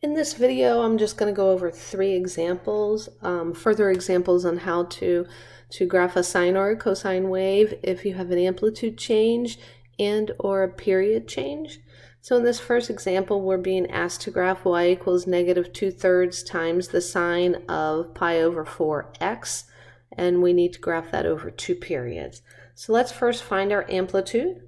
In this video, I'm just going to go over 3 examples, further examples on how to graph a sine or a cosine wave if you have an amplitude change and or a period change. So in this first example, we're being asked to graph y equals negative 2/3 times the sine of pi over 4x, and we need to graph that over 2 periods. So let's first find our amplitude,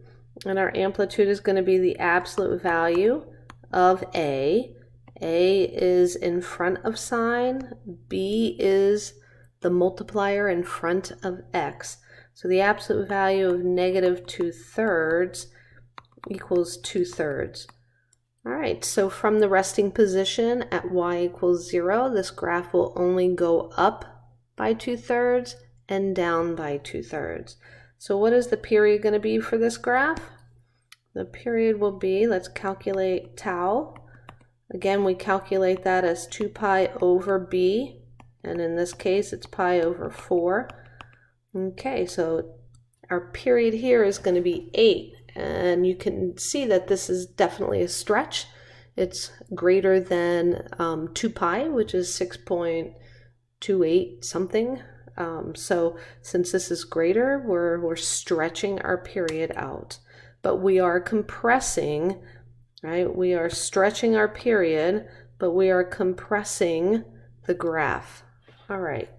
and our amplitude is going to be the absolute value of A. A is in front of sine, B is the multiplier in front of x. So the absolute value of negative 2/3 equals 2/3. All right, so from the resting position at y equals 0, this graph will only go up by 2/3 and down by 2/3. So what is the period going to be for this graph? The period will be, let's calculate tau. Again, we calculate that as 2 pi over b, and in this case it's pi over 4. Okay, so our period here is going to be 8, and you can see that this is definitely a stretch. It's greater than 2 pi, which is 6.28 something. So since this is greater, we're stretching our period out. But we are compressing, right? We are stretching our period, but we are compressing the graph. All right.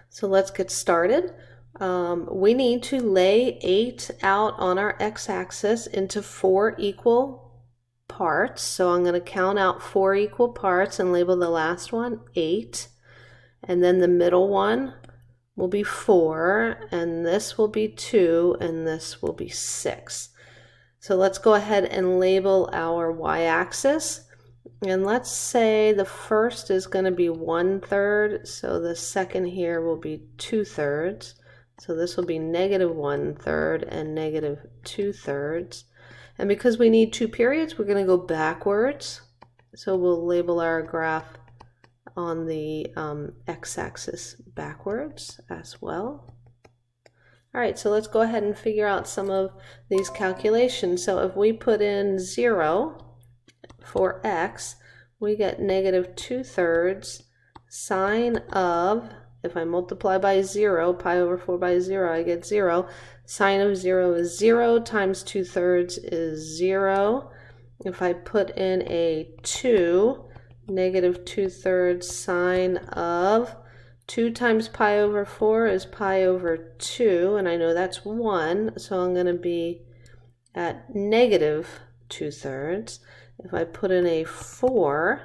So let's get started. We need to lay 8 out on our x-axis into 4 equal parts. So I'm going to count out 4 equal parts and label the last one 8. And then the middle one will be 4, and this will be 2, and this will be 6. So let's go ahead and label our y-axis. And let's say the first is going to be 1/3, so the second here will be 2/3. So this will be negative 1/3 and negative 2/3. And because we need 2 periods, we're going to go backwards. So we'll label our graph on the x-axis backwards as well. All right, so let's go ahead and figure out some of these calculations. So if we put in 0 for x, we get negative 2/3 sine of, if I multiply by 0, pi over 4 by 0, I get 0. Sine of 0 is 0 times 2/3 is 0. If I put in a 2, negative 2/3 sine of 2 times pi over 4 is pi over 2, and I know that's 1, so I'm going to be at negative 2/3. If I put in a 4,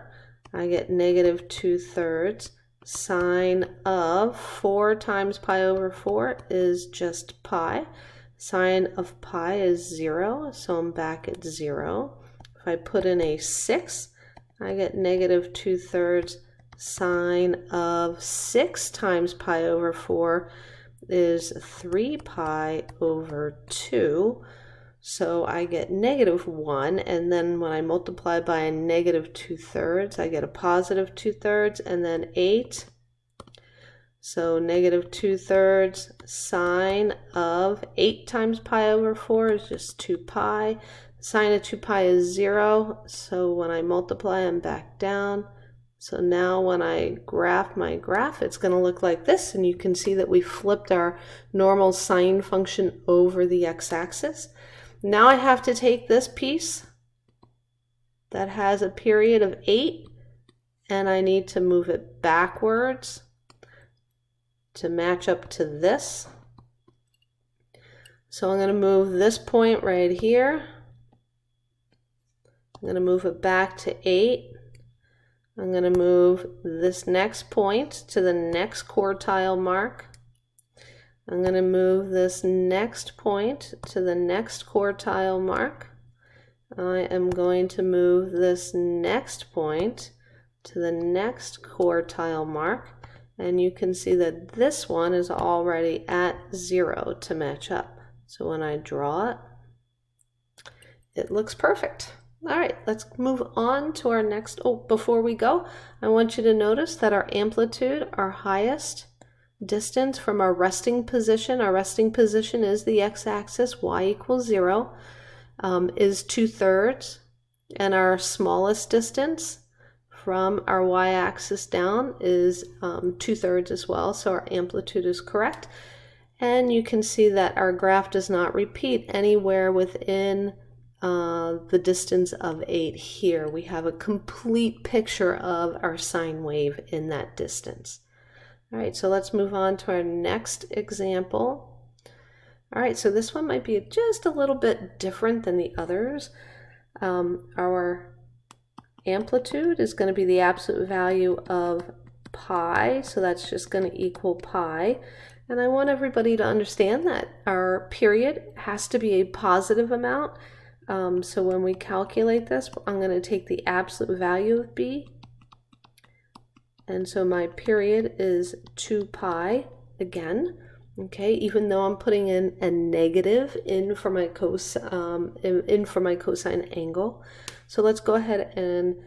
I get negative 2/3 sine of 4 times pi over 4 is just pi. Sine of pi is 0, so I'm back at 0. If I put in a 6, I get negative 2/3 sine of 6 times pi over 4 is 3 pi over 2. So I get negative 1, and then when I multiply by a negative 2/3, I get a positive 2/3, and then 8. So negative 2/3 sine of 8 times pi over 4 is just 2 pi. Sine of 2 pi is 0, so when I multiply, I'm back down. So now when I graph my graph, it's going to look like this, and you can see that we flipped our normal sine function over the x-axis. Now I have to take this piece that has a period of 8, and I need to move it backwards to match up to this. So I'm going to move this point right here. I'm going to move it back to 8. I'm going to move this next point to the next quartile mark. I'm going to move this next point to the next quartile mark. I am going to move this next point to the next quartile mark. And you can see that this one is already at 0 to match up. So when I draw it, it looks perfect. All right, let's move on to our next. Oh, before we go, I want you to notice that our amplitude, our highest distance from our resting position is the x-axis, y equals 0, is 2/3. and our smallest distance from our y-axis down is 2/3 as well, so our amplitude is correct. And you can see that our graph does not repeat anywhere within the distance of 8 here. We have a complete picture of our sine wave in that distance. All right, so let's move on to our next example. All right, so this one might be just a little bit different than the others. Our amplitude is going to be the absolute value of pi, so that's just going to equal pi. And I want everybody to understand that our period has to be a positive amount. So when we calculate this, I'm going to take the absolute value of b. And so my period is 2 pi again. Okay, even though I'm putting in a negative in for my cosine angle. So let's go ahead and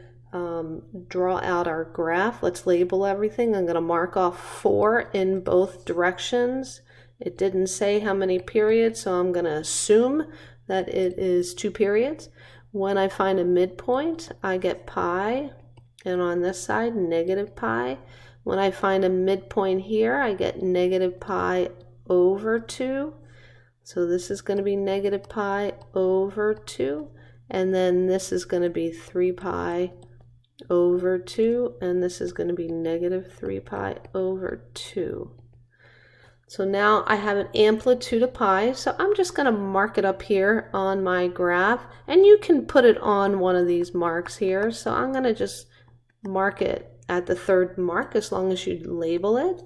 draw out our graph. Let's label everything. I'm going to mark off 4 in both directions. It didn't say how many periods, so I'm going to assume that it is 2 periods. When I find a midpoint, I get pi, and on this side, negative pi. When I find a midpoint here, I get negative pi over 2. So this is going to be negative pi over 2. And then this is going to be 3 pi over 2. And this is going to be negative 3 pi over 2. So now I have an amplitude of pi. So I'm just going to mark it up here on my graph. And you can put it on one of these marks here. So I'm going to just mark it at the 3rd mark as long as you label it.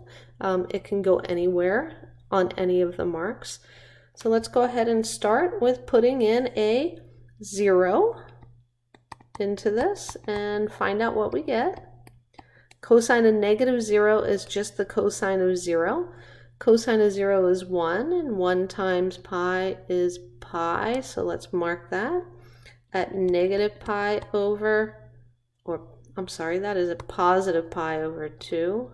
It can go anywhere on any of the marks. So let's go ahead and start with putting in a 0 into this and find out what we get. Cosine of negative 0 is just the cosine of 0. Cosine of 0 is 1, and 1 times pi is pi, so let's mark that. At negative pi over, or I'm sorry, that is a positive pi over 2.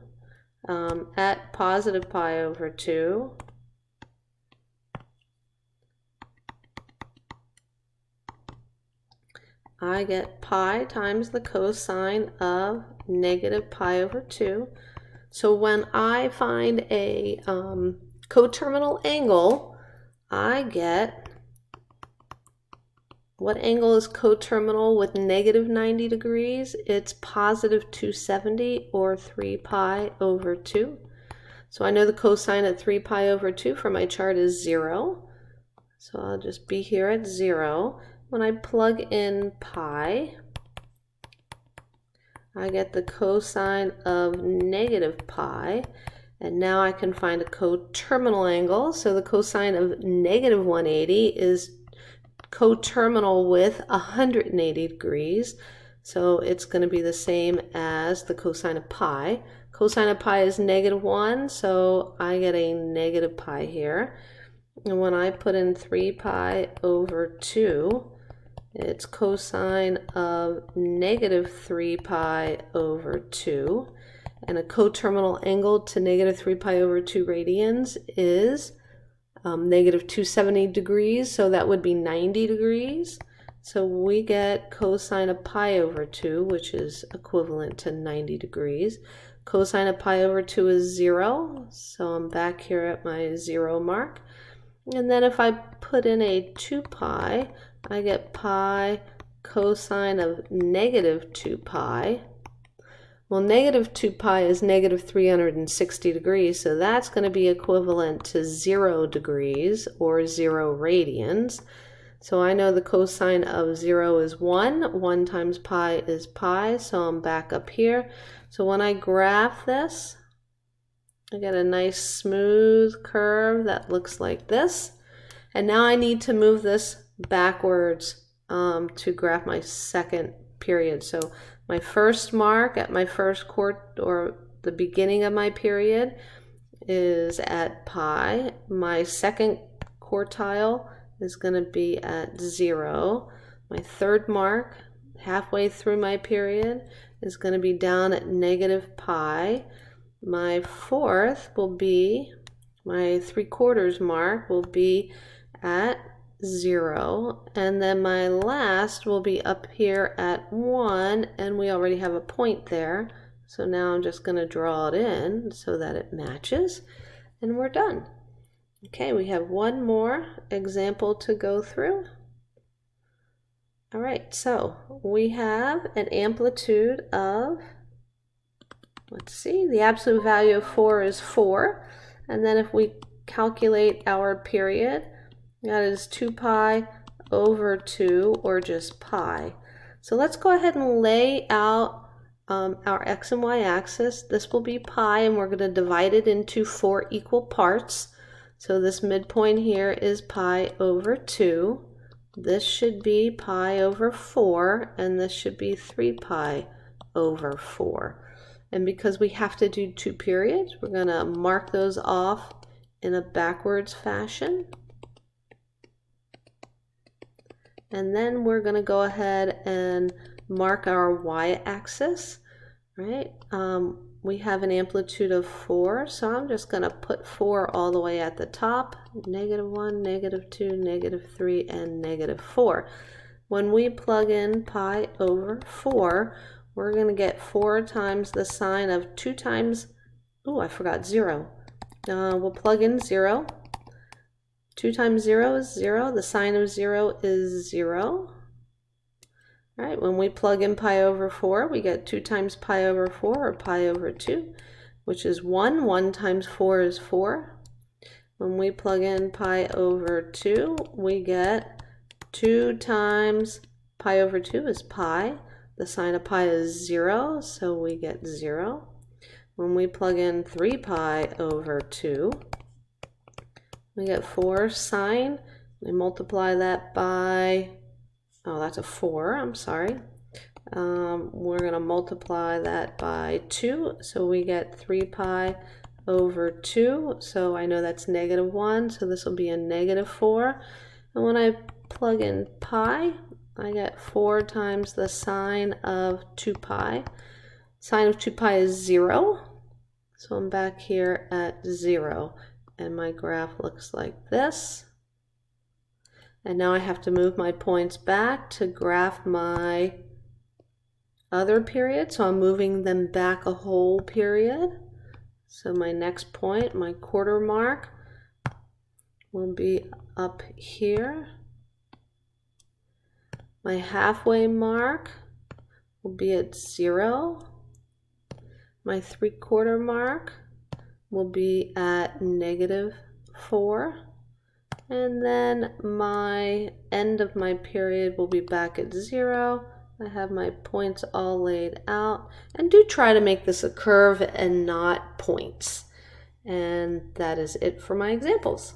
At positive pi over 2, I get pi times the cosine of negative pi over 2. So when I find a coterminal angle, I get, what angle is coterminal with negative 90 degrees? It's positive 270 or 3 pi over 2. So I know the cosine at 3 pi over 2 for my chart is 0. So I'll just be here at 0. When I plug in pi, I get the cosine of negative pi. And now I can find a coterminal angle. So the cosine of negative 180 is coterminal with 180 degrees. So it's going to be the same as the cosine of pi. Cosine of pi is negative 1, so I get a negative pi here. And when I put in 3 pi over 2, it's cosine of negative 3 pi over 2. And a coterminal angle to negative 3 pi over 2 radians is negative 270 degrees, so that would be 90 degrees. So we get cosine of pi over 2, which is equivalent to 90 degrees. Cosine of pi over 2 is 0, so I'm back here at my 0 mark. And then if I put in a 2 pi, I get pi cosine of negative 2 pi. Well, negative 2 pi is negative 360 degrees, so that's going to be equivalent to 0 degrees or 0 radians. So I know the cosine of 0 is 1. 1 times pi is pi, so I'm back up here. So when I graph this, I get a nice smooth curve that looks like this. And now I need to move this backwards to graph my second period. So my first mark at my first or the beginning of my period is at pi. My second quartile is going to be at 0. My third mark halfway through my period is going to be down at negative pi. My fourth will be, my 3/4 mark will be at 0, and then my last will be up here at 1, and we already have a point there. So now I'm just going to draw it in so that it matches, and we're done. Okay, we have one more example to go through. All right, so we have an amplitude of, let's see, the absolute value of 4 is 4, and then if we calculate our period, that is 2 pi over 2, or just pi. So let's go ahead and lay out our x and y axis. This will be pi, and we're going to divide it into 4 equal parts. So this midpoint here is pi over 2. This should be pi over 4, and this should be 3 pi over 4. And because we have to do 2 periods, we're going to mark those off in a backwards fashion. And then we're going to go ahead and mark our y-axis, right? We have an amplitude of 4, so I'm just going to put 4 all the way at the top, -1, -2, -3, and -4. When we plug in pi over 4, we're going to get 4 times the sine of 2 times, oh, I forgot 0. We'll plug in 0. 2 times 0 is 0. The sine of 0 is 0. All right, when we plug in pi over 4, we get 2 times pi over 4, or pi over 2, which is 1. 1 times 4 is 4. When we plug in pi over 2, we get 2 times pi over 2 is pi. The sine of pi is 0, so we get 0. When we plug in 3 pi over 2, we get 4 sine. We multiply that by, oh, that's a 4, I'm sorry. We're going to multiply that by 2, so we get 3 pi over 2. So I know that's -1, so this will be a -4. And when I plug in pi, I get 4 times the sine of 2 pi. Sine of 2 pi is 0, so I'm back here at 0. And my graph looks like this. And now I have to move my points back to graph my other period. So I'm moving them back a whole period. So my next point, my quarter mark, will be up here. My halfway mark will be at 0. My 3/4 mark will be at -4, and then my end of my period will be back at 0. I have my points all laid out, and do try to make this a curve and not points. And that is it for my examples.